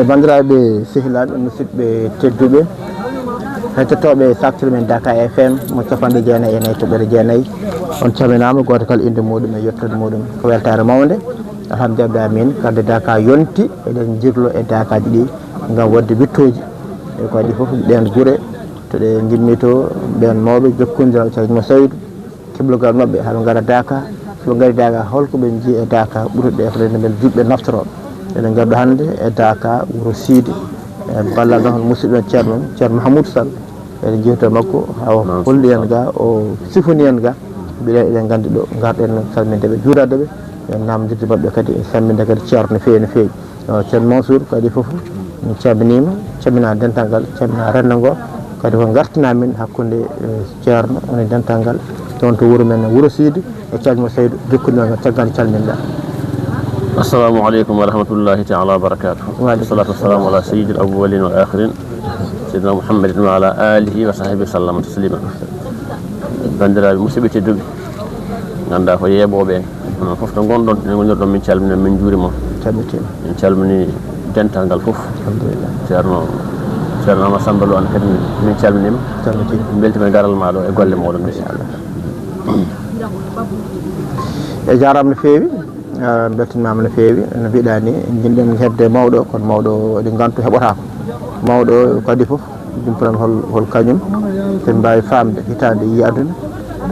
bandiraɓe sehilaɓe musidɓe tedduɓe hettotoɓe saktir men Dakar FM mo capanɗe jeenayyi e nayyi toɓɓere jeenayyi on calminama goto kala inde muɗum e yettode muɗum ko weltare mawde alhamdulillah min kadde Dakar yonti eɗen jirlo e Dakar ji ɗi gam wadde bittoji e ko waɗi foof ɓen guure to ɗe gimmi to ɓen mawɓe jokkodiral calmo Saydou keblogal mabɓe haɓe gara Dakar soɓe gari Dakar holko ɓe jii e Dakar ɓurɗe e fotede men julɓe naftoro eɗen garɗo hannde e Dakar Wuro Siide e ballal noon musidɗo ceerno Mahamoudou Sall eɗen jewta makko ha holli en ga o sifoni en ga mbiɗen eɗen gandi ɗo garɗen salmindeɓe juuradeɓe e namdirde mabɓe kadi e samminde kadi ceerno no fewi no fewi ceerno Mansour kadi foof min calminima calmina dental ngal calmina rendo ngo kadi ko gartinamin hakkude ceerno woni dental ngal toon to wuuro men Wuro Siide e calmo Saydou jokkodiral caggal calminɗa. Assalamu aleykum wa rahmatullahi ta'ala wa barakatuh. Wassalatu wassalamu ala sayyidil awwalin wal akhirin sayyidina Muhammadin wa ala alihi wa sahbihi sallama taslima. Bandiraɓe musidɓe tedduɓe ganda ko yeeɓoɓe en onon foof to gonɗon ene gonirɗon min calmina min juurima min calmini dental ngal foof alhamdulillah ceerno Amadou Samba Lo an kadi min calminima min beltima e garal maɗo e golle moɗon inchallah e jarama no fewi beltanimama no fewi no mbiɗa ni jinɗen hebde mawɗo kono mawɗo eɗen gantu heɓotako mawɗo kadi foof jumpuɗen hol kañum sen mbawi famde hitande yi aduna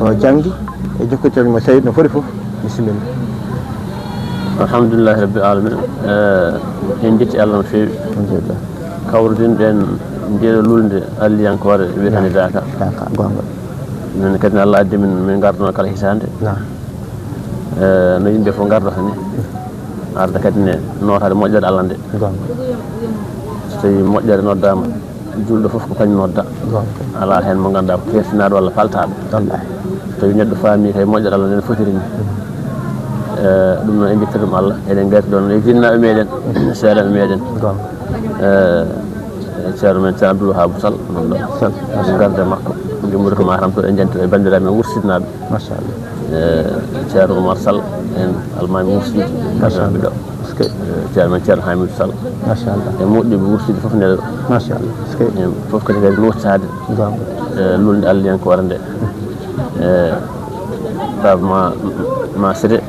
o janggi e jokkotirmo Saydou no foti foof bisimilla. Alhamdulillahi rabbil alamin en jetti Allah no fewi alhamdulillah kawrudinɗen ndeɗo lulde alliyankore wiyetande Dakar gonga min kadi no Allah addi min garduno kala hitande no yimɓe fof gardata ni arda kadi ne notade moƴƴere Allah nde so tawi moƴƴere noddama julɗo foof ko kañum nodda ala hen mo ganduɗa ko kertinaɗo walla faltaɗo so tawi neɗɗo faami kay moƴƴere Allah nde no fotiri ni ɗum noon en jettiri ɗum Allah eɗen garti ɗon e jinnaɓe meɗen seeɗaɓe meɗen ceerno men ceerno Abdoul Wahab Sall non ɗo garde makko gimmude ko matam to e jantiro e bandiraɓe men wursidnaɓe machallah ceerno Oumar Sall en almami wurside gardaɓe ɗo ceerno men ceerno Hamidou Sall machallah e moƴƴuɓe wurside foof nde ɗo machallah en foof kadi kadi nottade lulde alliyankore nde baba ma Siré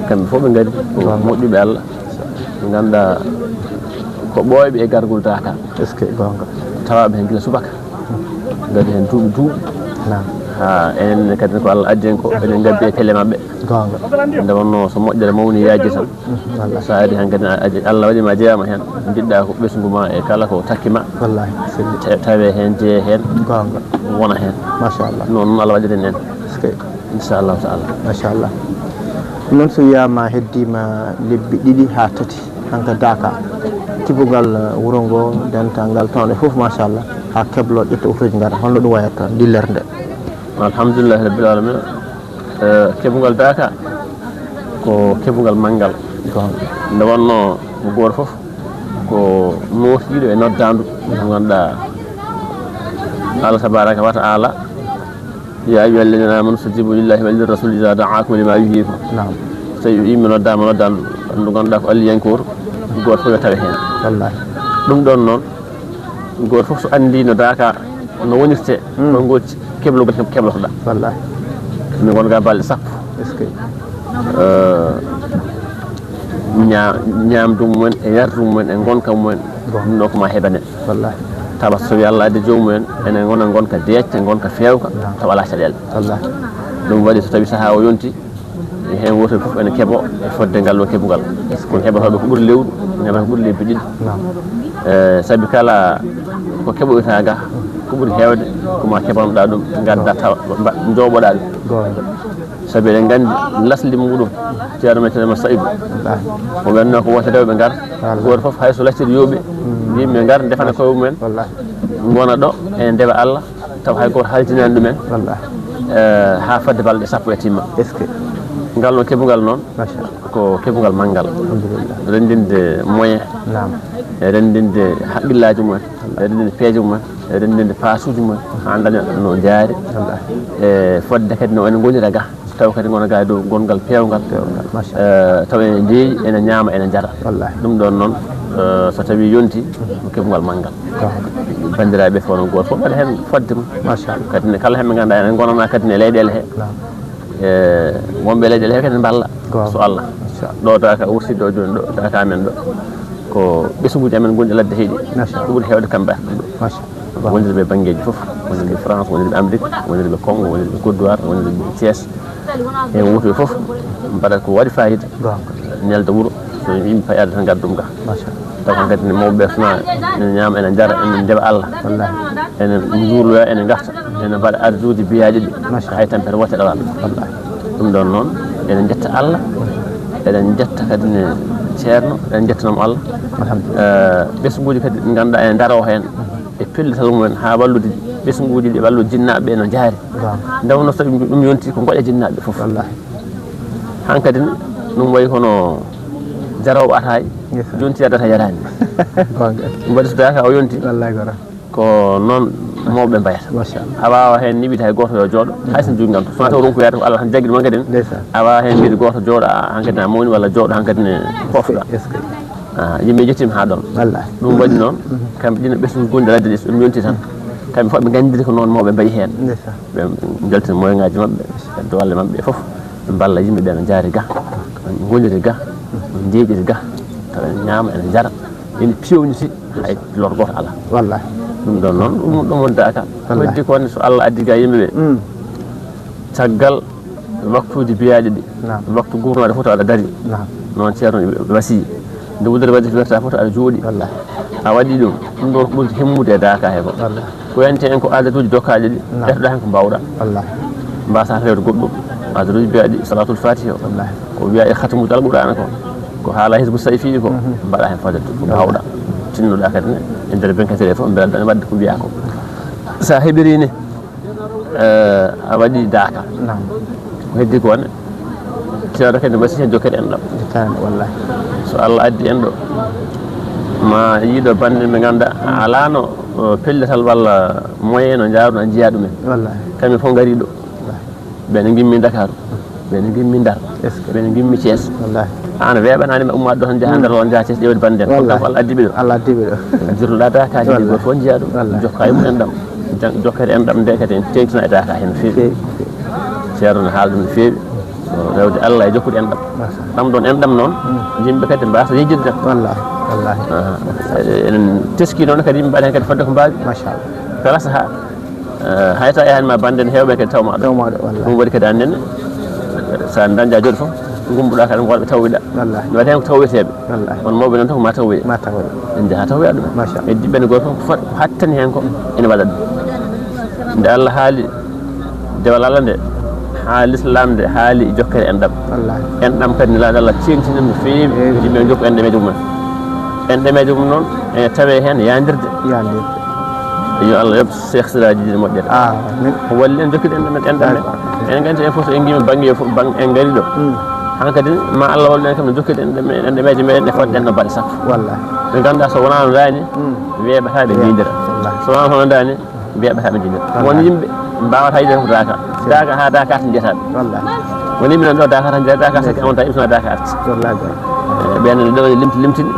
kamɓe fof ɓe gari ko moƴƴuɓe Allah ɓe ganduɗa ko ɓooyɓe e gargol Dakar gonga tawaɓe hen gila subaka gadi hen duuɓi ha enen kadi ko Allah addi en ko eɗen gabbi e pelle mabɓe gonga nde wonno so moƴƴere mawni yaaji tan sa ari hen kadi Allah waɗima a jeeyama hen jiɗɗa ko ɓesguma e kala ko takkima wallahi tawe hen jeeye hen gonga wona hen machallah noon Allah waɗiren en inchallahu taala machallah noon so wiyama heddima lebbi ɗiɗi ha tati hanka Dakar tibugal wuro ngo dental ngal toon e foof machallah ha keblo ƴetta utoji gara holno ɗum wayata toon dillere nde. Alhamdulillahi rabbil alamin kebugal Dakar ko kebugal manggal nde wonno goto foof ko notiɗo e noddandu mo ganduɗa Allah tabaraka wa ta'ala ya ayyuha alladhina amanu istajibu lillahi wa lirrasuli idha da'akum lima yuhyikum so tawi yimɓe noddama noddandu ndu ganduɗa ko alliyankoro goto fof yo tawe hen wallahi ɗum ɗon noon goto foof so andi no Dakar no wonirte on goti keblogal keblotoɗa wallahi min gonga balɗe sappo ñamdu mumen e yardu mumen e gonka mumen ɗum ɗo koma heɓane wallahi tawa so wi Allah addi jomumen enen gona gonka deecca gonka fewka tawa ala caɗele wallahi ɗum waɗi so tawi saaha o yonti hen woto fof ene keeɓo e fodde ngal ɗo keɓugal kono heɓatoɓe ko ɓuuri lewru heɓata ko ɓuuri lebbi ɗiɗi saabi kala ko keɓoyta ga ko ɓuuri hewde koma keɓanoɗa ɗum gadda tawa jooɓoɗa ɗum saabi eɗen gandi lasli muɗum ceerno men ceerno Saydou o wenno ko wote rewɓe gar goto foof hayso lacciri yooɓi yimɓe gar defana koye mumen gona ɗo ene ndewa Allah taw hay goto haltinani ɗumen ha fadde balɗe sappo e timma ngal ɗon keɓugal noon ko keɓugal manggal rendinde moyen e rendinde haqqillaji mumen e rendinde peeje mumen e rendinde pasuji mumen ha daña no jaari e fodde kadi no ene gonira ga taw kadi gona ga dow gongal pewgal taw ene deeyi ene ñaama ene jara ɗum ɗon noon so tawi yonti kebgol manggal bandiraɓe fof no goto fof mbaɗa hen fodde mum machallah kadi ne kala heɓe ganduɗa enen gonana kadi ne leyɗele he wonɓe leyɗele he kadi mballa so Allah ɗo taka wurti ɗo joni ɗo taka amen ɗo ko ɓesguji amen gonɗi ladde heeɗi ɗum ɓuuri hewde kamɓe arɗum ɗo wondirɓe banggueji fof wondirɓe France wondirɓe Amérique wondirɓe Congo wondirɓe Côte d'Ivoire wondirɓe Thiès e wuutoɓe fof mbaɗat ko waɗi fayida nelda wuuro so yimɓe payade tan gadda ɗum ga taw kan kadi ne mawɓe sona ene ñaama ene jara ene ndeɓa Allah ene juuloya ene garta ene mbaɗa arjuji biyaji ɗi hay tampere wote ɗaɗa ɗum ɗon noon enen jetta Allah eɗen jetta kadi ne ceerno eɗen jettanamo Allah ɓesguji kadi ɗi ganduɗa ene daro hen e pellital mumen ha wallude ɓesguji ɗi wallude jinnaɓe ɓe no jaari ndewno so ɗum yonti ko goɗe jinnaɓe foof hankkadi ɗum wayi kono jarawo atayi jonti adata yarani ɗum waɗi so daka o yonti ko noon mawɓe mbayata a wawa hen niɓita hay goto yo jooɗo hayso jogui gam sona taw ronku yata ko Allah tan jagguiɗo ma kadi a wawa hen mbiɗa goto jooɗo hankkadi a mawni walla jooɗo hankkadi ne pofɗa yimɓe jettima ha ɗon ɗum waɗi noon kamɓe ɗina ɓesgu gonɗi ladde ɗi so ɗum yonti tan kamɓe fof ɓe gandiri ko noon mawɓe mbayi hen ɓe jaltina moyengaji mabɓe e dolle mabɓe foof ɓe mballa yimɓeɓe no jaari ga golliri ga deeƴiri ga tawa ene ñaama ene jara ene pewniti hay lor goto ala ɗum ɗon noon ɗum woddaka weddi ko wonde so Allah addi ga yimɓeɓe caggal waktuji biyaɗi ɗi waktu gurnade fof to aɗa dari noon ceerno wasi nde wudere wadde werta fof to aɗa jooɗi a waɗi ɗum ɗum ɗon ko ɓurti himmude e daka he ko yante en ko adaduji dokkaji ɗi ɗefɗa hen ko mbawɗa mbasa rewde goɗɗum adaduji biyaɗi salatul fatiha ko wiya e khatamuji alqur'ana ko haala hisbu sayfi ko mbaɗa hen fodde ko mbawɗa tinnoɗa kadi ne e nder benkatere fof beelɗa ne wadde ko wiya ko sa heɓiri ni a waɗi daka ko heddi ko wonne ceerno kadi wasi hen jokkede en ɗam so Allah addi en ɗo ma yiiɗo bande ɓe ganduɗa alano pellital walla moyen no jaaruno jiiya ɗumen kamɓe fof gari ɗo ɓene gimmi Dakar ɓene gimmi Ndar ɓene gimmi Thiès an weeɓanani ɓe ummade ɗo tan jaaha nder on jaa Thiès ƴewde bande en ko Allah addiɓe ɗo jirnuɗa dakaji ɗi goto fof jiiya ɗum jokka e mumen ɗam jokkede en ɗam nde kadi en tengtina e daka hen no feewi ceerno ne haala ɗum no feewi rewde Allah e jokkude en ɗam ɗam ɗon en ɗam noon yimɓe kadi mbasa yejjide tan enen teski noon kadi yimɓe mbaɗa hen kadi fodde ko mbawi kala saaha hayta yahanma bande ne hewɓe kadi tawma ɗum waɗi kadi annene sa dañƴa jooɗi fof gumbuɗa kadi golɓe tawwiɗa ne waɗi hen ko tawweteɓe on mawɓe noon tan ko ma tawwoye en jaaha tawwoya ɗum e diɓɓene goto fof ko hattani hen ko ene waɗa ɗum nde Allah haali dewal Allah nde haali l'islam nde haali jokkere en ɗam kadi ne laaɗa Allah tengtinen no feewi yimɓe jokku en ɗemeji mumen en ɗemeji mum noon e tawe hen yadirde yo Allah yoɓ Cheikh Siraji ji moƴƴere ko walli en jokkude en ɗamen en ɗamen en gandi en fof so en guima banggue fof en gari ɗo hankkadi ma Allah wallu en kam no jokkude en ɗemeji meɗen e fodde en no mbaɗa sappo ɓe ganduɗa so wona no dani weeɓataɓe jindira so wona hono dani weeɓataɓe jindira won yimɓe mbawata yide ko daka ha daka tan jetaɓe woni yimɓe nan ɗo daka tan jeeya daka sake on ta ibsona daka arti ɓenne ɗo limtini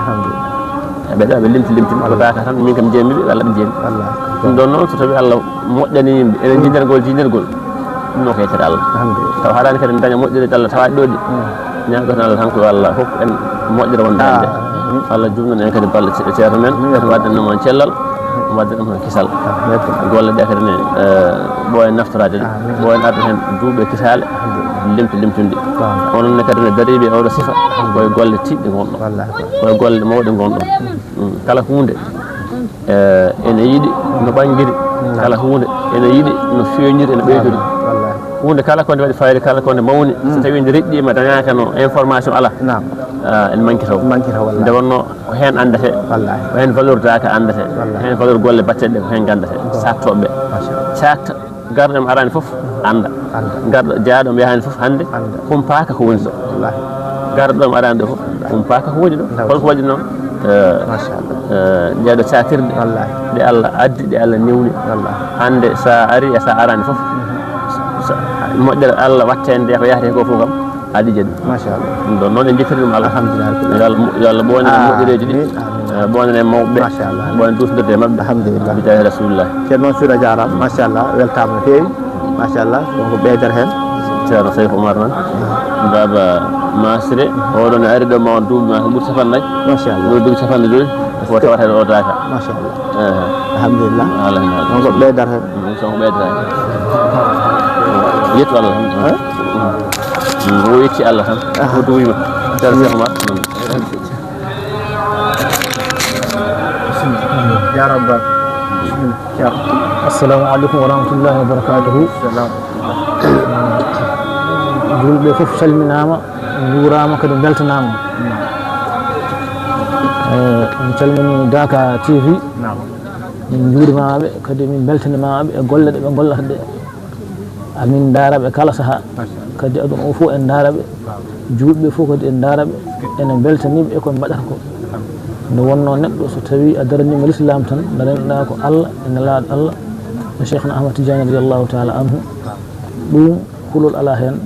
ɓe ɗo ɓe limtini ko daka tan min kam jeemiɓe walla ɓe jeemi ɗum ɗon noon so tawi Allah moƴƴani yimɓe enen jindergol ɗum no ko yettere Allah taw haɗani kadi daña moƴƴirde Allah tawaɗi ɗo ɗi ñagoten Allah tan ko Allah hokku en moƴƴere wonde hande Allah jumnan en kadi balla ceerno men wadden noon cellal wadde ɗum kisal golle ɗe kadi ne ɓooyen naftorade ɗe ɓooyen arde hen duuɓe kisale limtunde onon ne kadi ne dariɓe oɗo sifa koye golle tiɗɗe gonɗon koye golle mawɗe gonɗon kala hunde ene yiiɗi no ɓanguiri kala hunde ene yiiɗi no feeñiri ene ɓeydori hunde kala konde waɗi fayida kala konde mawni so tawi nde reƴƴima dañaka no information ala ene manque taw nde wonno ko hen andete ko hen valeur daka andete hen valeur golle batteɗe ko hen gandete saktoɓeɓe cakta garɗo arani foof anda garɗo jaaɗo yahani foof hande humpaka ko woni ɗo garɗo arani ɗo foof humpaka ko woni ɗo holko waɗi noon ɗeɗo cakirɗe ɗe Allah addi ɗe Allah newni hande sa ari e sa arani foof moƴƴere Allah watte nde ko yahate ko fof kam aɗa ijja ɗum ɗum ɗon noon en jettiri ɗum Allah yo Allah ɓoyne moƴƴereji ɗi bonen e mawɓe machallah bonen dusdirde mabɓe alhamdulillah bijahi rasulillah ceerno Mansour a jarama machallah weltama no feewi machallah ko ɓeydata hen ceerno Sayf Oumar noon baba Masire oɗon ne ari ɗo ma on duuɓi ma ko ɓuuri capanɗe machallah ɗo duuɓi capanɗe joyi ko tawata hen o daka machallah alhamdulillah alhamdulillah on ko ɓeydata hen so ko ɓeydata hen yettu Allah tan o yetti Allah tan o duwima ceerno Sayf Oumar jaramba assalamu aleykum wa rahmatullahi wa barakatuhu julɓe fof calminama juurama kadi beltanama min calmini Daka TV min juurimaɓe kadi min beltanimaɓe e golle ɗe ɓe gollata ɗe amin daaraɓe kala saaha kadi aduna o fof en daaraɓe julɓe fof kadi en daaraɓe ene beltaniɓe e koɓe mbaɗata ko nde wonno neɗɗo so tawi a daranima l'islam tan daranɗa ko Allah ene laaɗo Allah e Cheikhna Ahmad Tidiane radiallahu taala anhu ɗum hulol ala hen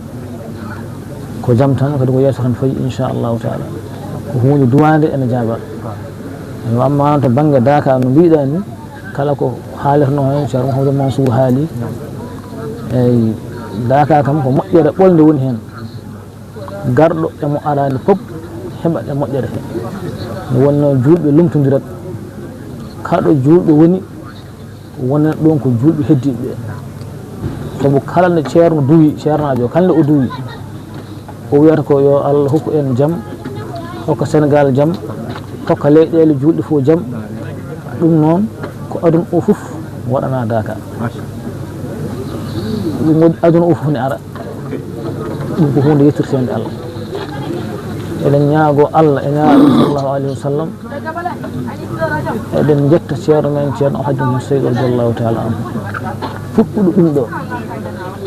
ko jam tan kadi ko yeeso tan fayi inchallahu taala ko hunde duwade ene jaaba amma to banggue Daka no mbiɗa ni kala ko haalirno hen ceerno Mouhamadou Mansour haali eyyi Daka kam ko moƴƴere ɓolde woni hen garɗo emo arani fof heɓat e moƴƴere he nde wonno julɓe lumtodirat kaɗo julɓe woni wonen ɗon ko julɓe heddiɓe saabu kala nde ceerno duwi ceernajo kalnde o duwi o wiyata ko yo Allah hokku en jaam hokka Sénégal jaam hokka leyɗele julɗe fof jaam ɗum noon ko aduna o fof waɗana Daka ɗum aduna o fof ne ara ɗum ko hunde yettirtede Allah eɗen ñaago Allah e ñaago sallallahu alayhi wa sallam eɗen jetta ceerno men ceerno Hadji Mouhamed Seydou radiallahu taala anhu fuɗɗuɗo ɗum ɗo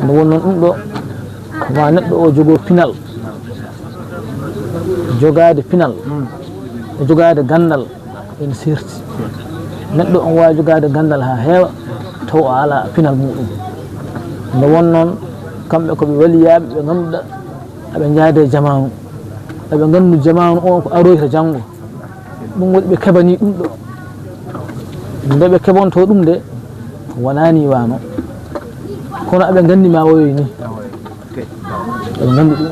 nde wonnoon ɗum ɗo ma neɗɗo o jogo pinal jogade pinal e jogade gandal ene serti neɗɗo on wawi jogade gandal ha heewa taw o ala pinal muɗum nde wonnoon kamɓe koɓe waliyaɓe ɓe ganduɗa aɓe jaade jamanu eɓe gandu jamanu on ko aroyta janggo ɗum waɗi ɓe keɓani ɗum ɗo nde ɓe keɓonto ɗum de wonani wano kono aɓe gandima woyoy ni eɓe gandi ɗum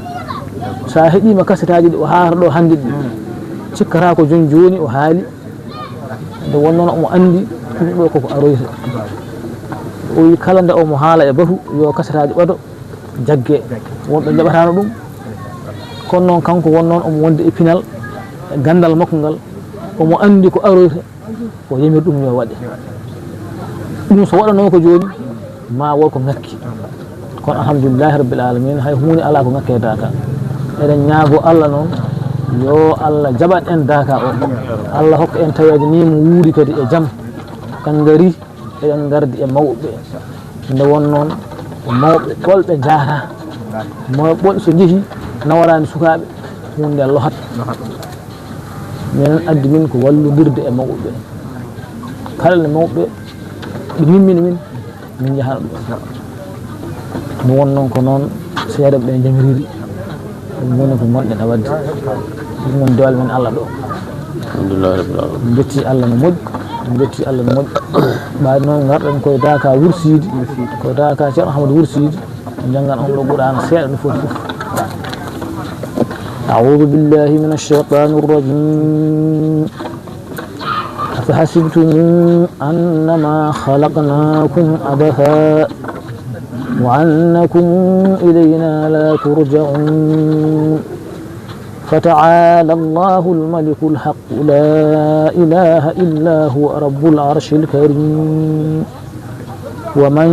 sa heeɗima kasetaji ɗi o haata ɗo hande ɗi cikkata ko joni joni o haali nde wonnoon omo andi ɗum ɗo koko aroyta o wi kala nde omo haala e batu yo kasetaji ɓaado jagge wonɓe jaɓatano ɗum kono noon kanko wonnoon omo wonde e pinal e gandal makko ngal omo andi ko aroyta o yamir ɗum yo waɗe ɗum so waɗano ko joni ma wol ko ngakki kono alhamdulillahi rabbil alamin hay hunde ala ko ngakke Daka eɗen ñaago Allah noon yo Allah jaɓat en Daka o Allah hokka en tawede ni mo wuuri kadi e jaam kan gari eɗen gardi e mawɓe nde won noon mawɓe ɓolɓe jaata ɓolɓe so jeehi nawarani sukaɓe hunde lohat minen addi min ko wallodirde e mawɓe kala ne mawɓe ɓe nimmini min jahana ɗum ɗum won noon ko noon seeɗa ɓe jamiriri ɗum woni ko gonɗen e wadde ɗum woni dewal men Allah ɗo alhamdulillah rabbil alamin min jetti Allah no moƴƴi min jetti Allah no moƴƴi ɓaade noon garɗen koye Daka wursidi ko Daka ceerno Ahmadou wursidi janggan on ɗo ɓurana seeɗa ɗo fof fof أعوذ بالله من الشيطان الرجيم أفحسبتم أنما خلقناكم عبثا وأنكم إلينا لا ترجعون فتعالى الله الملك الحق لا إله إلا هو رب العرش الكريم ومن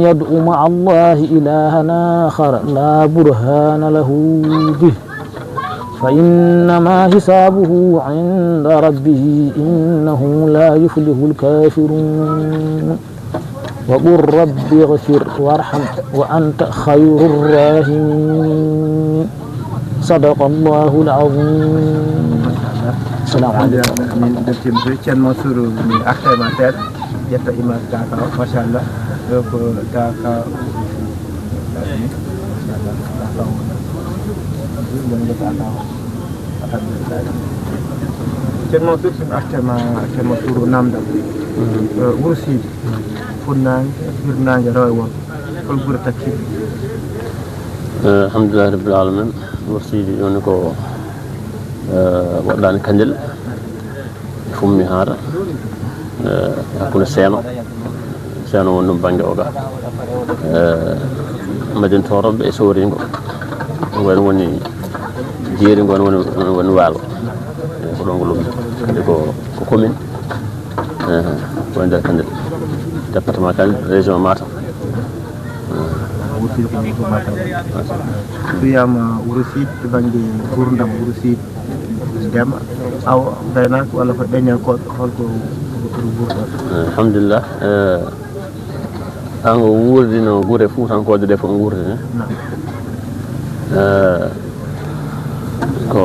يدع مع الله إلها آخر لا برهان له به فإنما حسابه عند ربه إنه لا يفلح الكافرون وقل رب اغفر وارحم وأنت خير الراحمين صدق الله العظيم. السلام عليكم. من دكتور بيتشان منصور من أكثر ما تاد جت إمام Daka ما شاء الله Daka ceerno ɗum artema ceerno Touro namdal wuro Sidy funnaange hirnaange rewe won hol ɓuri takkiɓe alhamdulillah rabbil alamin wuro Sidy joni ko waɗɗani Kanel fummi haata hakkude seeno woni ɗum banggue o ga madintoroɓe e sowringo gon woni jeeri gon woni waalo ko ɗon ngo lummi kadi ko commune woni nder Kanel département Kanel région Matam wurtide ko wuro Matam so wiyama wuro Sidy to banggue gurdam wuro Sidy ndema awa gaynako walla ko ɗeñankoɓe holko gurɗon alhamdulillah an o wuurdi no guure Fuutankooje ɗe fof guurdi ne ko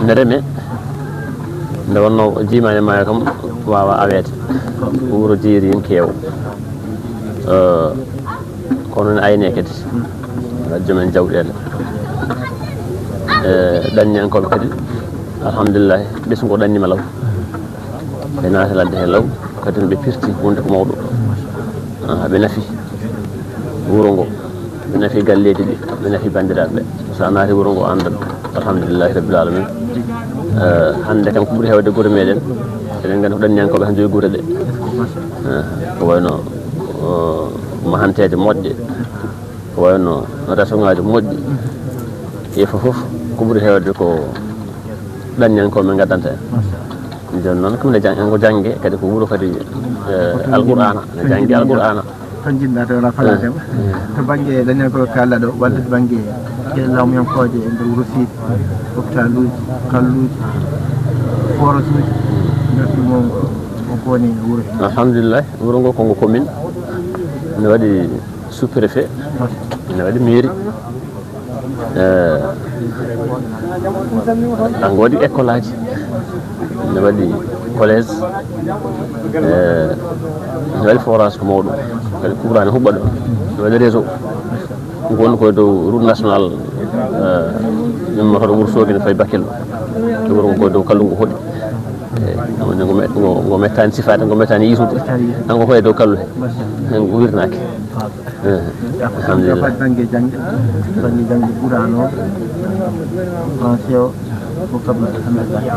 nde reme nde wonno jimani maayo kam wawa aweede wuuro jeeri hen keewo kono ne ayne kadi jomen jawɗele ɗanñankoɓe kadi alhamdulillah ɓesgu ngo ɗannima law ɓe naati ladde he law kadi ɓe pirti hunde ko mawɗo ɓe nafi wuro ngo ɓe nafi galleji ɗi ɓe nafi bandiraɓe ɓe so a naati wuro ngo andan alhamdulillahi rabbil alamin hande kam ko ɓuuri hewde guure meɗen eɗen gandi ko ɗannyankoɓe han jogi guure ɗe ko wayno mahanteje moƴƴe ko wayno restaurant ngaji moƴƴi e fof ko ɓuuri hewde ko ɗannyankoɓe gaddanta en joni noon comme ngo jangge kadi ko wuuro kadi alqur'ana ne jangge alqur'ana tan jinɗa to wala faladema to banggue ɗañankoɓe kalɗa ɗo walla to banggue gueɗe lawmuyankoje e nder wuro Sidy hôpital uji kalluji forage uji nderɗumo ko woni wuuro he alhamdulillah wuro ngo kongo commune ne waɗi sous préfet ne waɗi mairie ango waɗi école aji ne waɗi collège ne waɗi forage ko mawɗum kadi courant ne huɓɓa ɗo ne waɗi réseau gonno koye dow route national ɗummotoɗo Wourossogui ne fayi Bakel ɗo to wuro ngo koye dow kallungu hoɗi ngo mettani sifade ngo mettani yisude hanko koye dow kallu he ngo wirnaki alhamdulillah banggue jangde ɓurano français o ko kam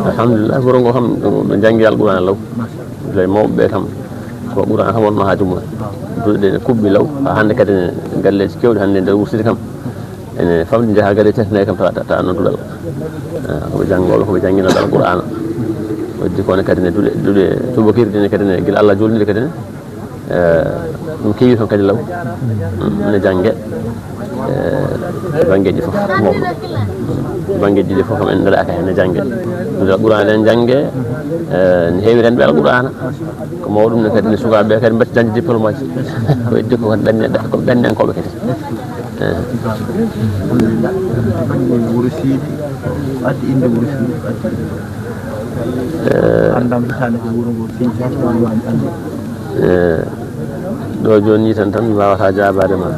alhamdulillah wuro ngo kam ɓe janggi alqur'ana law ley mawɓe ɓe kam ko ɓurana kam wonno haaju mumen duuɗe ne kuɓɓi law ha hande kadi galleji kewɗi hande nder Wuro Sidy kam ene famɗi jaaha galle tetanayi kam tawa nodduɗal koɓe janggoɓe koɓe jangginoɓe alqur'ana waddi kone kadi ne duuɗe tubakirɗi ne kadi ne guila Allah jolnide kadi ne ɗum keewi toon kadi law ne jangge banggueji fof mawɗum banggueji ɗi fof kam en daɗaka hen ne jangge duuɗe alqur'ana en jangge ne heewi renɓe alqur'ana ko mawɗum ne kadi ne sukaɓeɓe kadi mbatti dañde diplôme aji ko heddi ko ɗannyankoɓe kadi alhamdulillah banggue wuro Sidy addi inde wuro Sidy andam hitande ko wuro ngo Sidy wami ande ɗo joni ni tan mi wawata jabade ma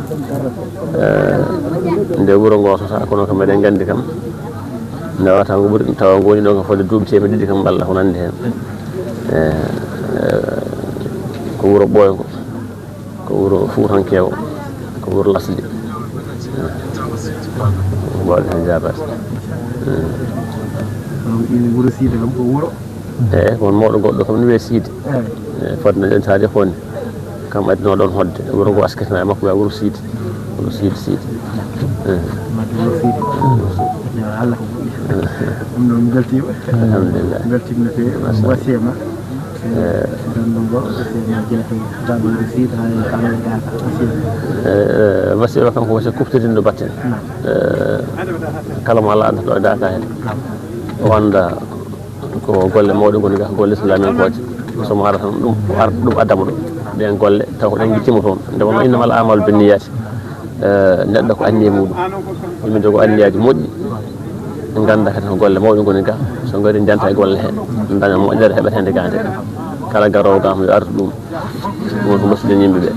nde wuro ngo sota kono kam eɗen gandi kam nde wawata ngo ɓuuri tawa ngo woni ɗo kam fodde duuɓi temedde ɗiɗi kam mballa ko nandi hen ko wuro ɓoyngo ko wuro Fuutankewo ko wuro Lasli mbawɗe hen jabade wuro Sidy kam ko wuro eyyi won mawɗo goɗɗo kam ne wiye Sidy fodde ɗen taade fonde kam addino ɗon hodde wuro ngo askitana e makko wiya wuro Sidy madde wuro Sidy Allah ko ɓuuri ɗum noon beltima alhamdulillah beltima no fewi wasiyama donɗo wasiyama jeeto baɗo wuro Sidy ha alae daka wasiyama wasiya kam ko wasiya kuftidinde batten kala mo Allah addata ɗo e daka hen o anda ko golle mawɗe goni ga golle islamienkoje somo ara tan ɗum addamo ɗo ɓen golle taw ko ɗen guiccimo toon nde wonno innamal amalu binniyati neɗɗo ko anni e muɗum yimɓe jogo anniyaji moƴƴi ganda kadi ko golle mawɗe goni ga so gari janta e golle he daña moƴƴere heɓete hende gande kala garowo kam yo artu ɗum wonko musden yimɓe ɓe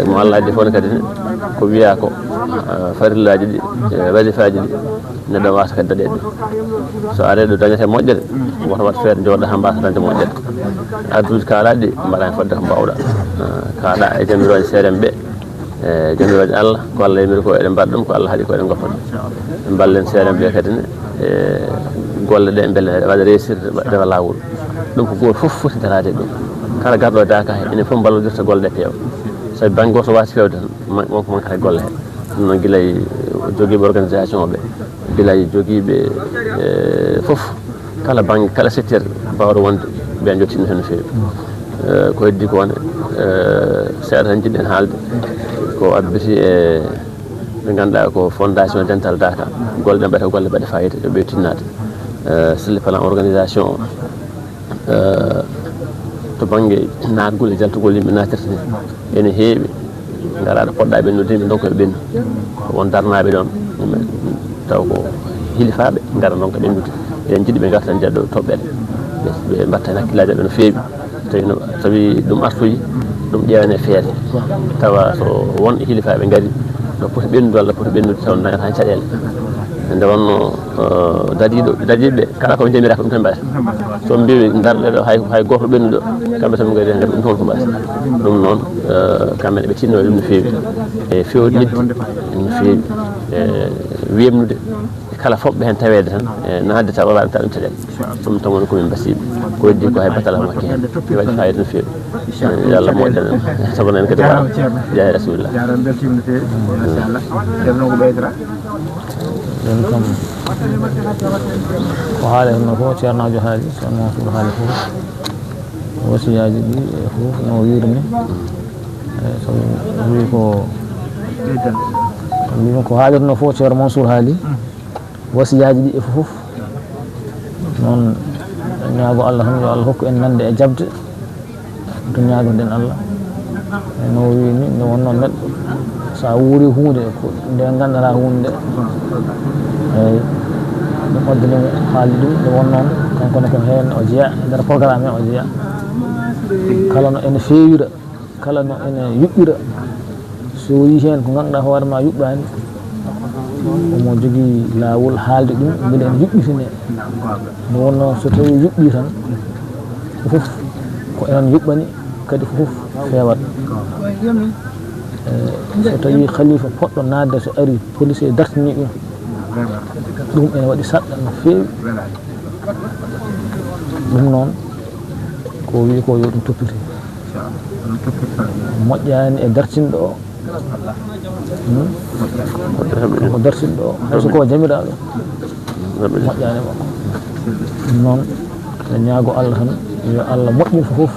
mo Allah addi fof kadi ko wiya ko farillaji ɗi wasifaji ɗi neɗɗo wasa kadi daɗede ɗum so ari ɗo dañete moƴƴere woto wat feere jooɗa ha mbasa dañde moƴƴere arduji kaalaɗi ɗi mbaɗa hen fodde ko mbawɗa kaɗa e jamiroje seeɗen ɓe e jamiroje Allah ko Allah yimiri ko eɗen mbaɗa ɗum ko Allah haaɗi ko eɗen goppa ɗum ɓe ballen seeɗen ɓe kadi ne e golle ɗe beele waɗa réussirde rewa lawol ɗum ko goto foof foti darade ɗum kala garɗo Daka he enen foof ballodirta golle ɗe peewa sabi banggue goto wasi fewde tan wonko mankata e golle he ɗum noon guilay joguiɓe organisation ɓe guilay joguiɓe foof kala banggue kala secteur mbawɗo wonde ɓe jottino hen no fewi ko heddi ko ne seeɗa tan jiɗɗen haalde ko abbiti e ɓe ganduɗa ko fondation dental Daka golle ɗe mbiyata golle mbaɗe fayida ɓe tinnade sur le plan organisation to banggue natgol e jaltugol yimɓe natirta ni ene heewi gara ɗo poɗɗa ɓennude yimɓe donko ɓe ɓennu won darnaɓe ɗon taw ko hilifaɓe gara donka ɓennude eɗen jiiɗi ɓe garta jeeɗo toɓɓere ɓe mbatta hen hakkillaji ɓe no feewi tawi ɗum artoyi ɗum ƴewane feere tawa so won hilifaɓe gaari ɗo poti ɓennude walla poti ɓennude taw dañata hen caɗele nde wonno dadiɓe kala koɓe jamiraka ɗum tan mbiyata so mbiɓe darɗe ɗo hay goto ɓennuɗo kamɓe tan gari hen ɗum toon ko mbiyata ɗum noon kamɓe ɓe tinno ɗum no fewi e fewɗidde no fewi e wemnude kala foɓɓe hen tawede tan e nadde taw waɗa ta ɗum caɗele ɗum tan woni komin mbasiɓe ko heddi ko hay batala makki hen waɗi fayida no fewi yo Allah moƴƴanen sagono en kadi wawa jeeya rasulillah ɗum kam ko haali henno fof ceernajo haali ceerno Mansour haali fof wasiyaji ɗi e fof no wirni so wi ko mbimi ko haalirno fof ceerno Mansour haali wasiyaji ɗi e fof noon ñaago Allah tan yo Allah hokku en nande e jabde to ñaagoɗen Allah no wini nde wonno neɗɗo sa wuuri hunde nde ganduɗa hunde eyyi ɗum addinimo haali ɗum nde won noon kankone ko hen o jeeya e nder programme he o jeeya kala no ene fewira kala no ene yuɓɓira so yi hen ko ganduɗa hoore ma yuɓɓani omo jogui lawol haalde ɗum beele ene yuɓɓitine nde wonno so tawi yuɓɓi tan fof ko enen yuɓɓani kadi fof fewat so tawi khalifa poɗɗo nadde so ari police dartini ɗum ɗum ene waɗi saɗɗa no fewi ɗum noon ko wi ko yo ɗum toppite moƴƴani e dartinɗo o ko dartinɗo o hayso ko jamiraɗo moƴƴani makko ɗum noon e ñaago Allah tan yo Allah moƴƴin fof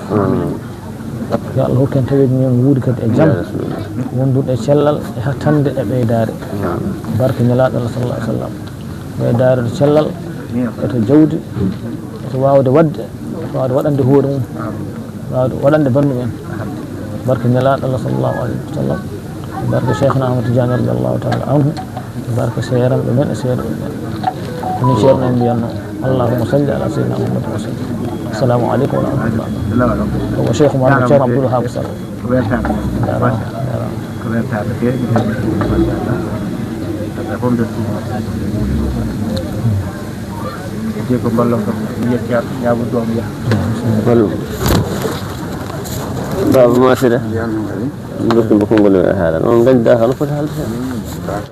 yo Allah hokken taweji men wuuri kadi e jaam wondude e cellal e hattande e ɓeydare barke nelaɗo Allah sallallahu alaihi wasallam ɓeydare to cellal eto jawdi eto wawde wadde wawde waɗande hoore mum wawde waɗande bandu men barke nelaɗo Allah sallallahu alaihi wasallam barke cheikhna Ahmad Tidiane radiyallahu ta'ala anhu barke seeranɓe men e seeɗaɓe men ni ceerno en mbiyanno allahumma salli ala sayyidina Muhammad wa sallam assalamu aleykum wa rahmatullah ko cheikh Mouhamadou Ceerno Abdoul Wahab Sall ko ballo ko yetti yaabu doom ya ballo baba ma sida ndokkimo konngol e haala on gandi Daka no foti haalde hen